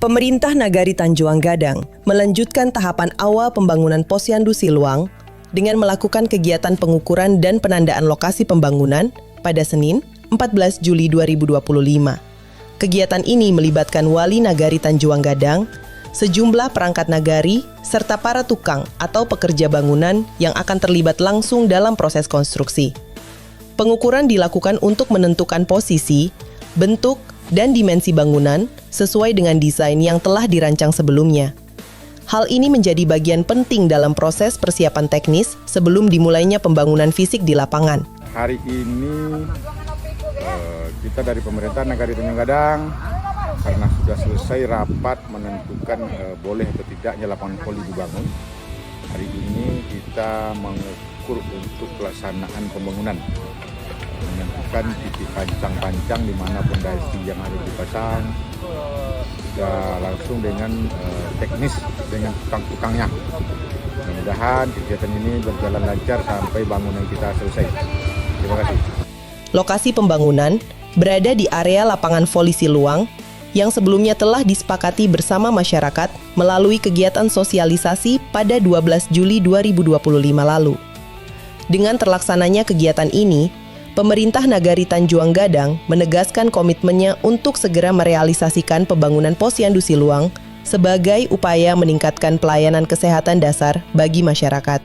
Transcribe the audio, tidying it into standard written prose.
Pemerintah Nagari Tanjuang Gadang melanjutkan tahapan awal pembangunan Posyandu Siluang dengan melakukan kegiatan pengukuran dan penandaan lokasi pembangunan pada Senin, 14 Juli 2025. Kegiatan ini melibatkan Wali Nagari Tanjuang Gadang, sejumlah perangkat nagari, serta para tukang atau pekerja bangunan yang akan terlibat langsung dalam proses konstruksi. Pengukuran dilakukan untuk menentukan posisi, bentuk, dan dimensi bangunan sesuai dengan desain yang telah dirancang sebelumnya. Hal ini menjadi bagian penting dalam proses persiapan teknis sebelum dimulainya pembangunan fisik di lapangan. Hari ini kita dari pemerintah Nagari Tanjuang Gadang karena sudah selesai rapat menentukan boleh atau tidaknya lapangan voli dibangun. Hari ini kita mengukur untuk pelaksanaan pembangunan, menentukan titik pancang-pancang di mana fondasi yang harus dipasang, sudah langsung dengan teknis dengan tukang-tukangnya. Mudah-mudahan kegiatan ini berjalan lancar sampai bangunan kita selesai. Terima kasih. Lokasi pembangunan berada di area lapangan voli Siluang yang sebelumnya telah disepakati bersama masyarakat melalui kegiatan sosialisasi pada 12 Juli 2025 lalu. Dengan terlaksananya kegiatan ini, Pemerintah Nagari Tanjuang Gadang menegaskan komitmennya untuk segera merealisasikan pembangunan Posyandu Siluang sebagai upaya meningkatkan pelayanan kesehatan dasar bagi masyarakat.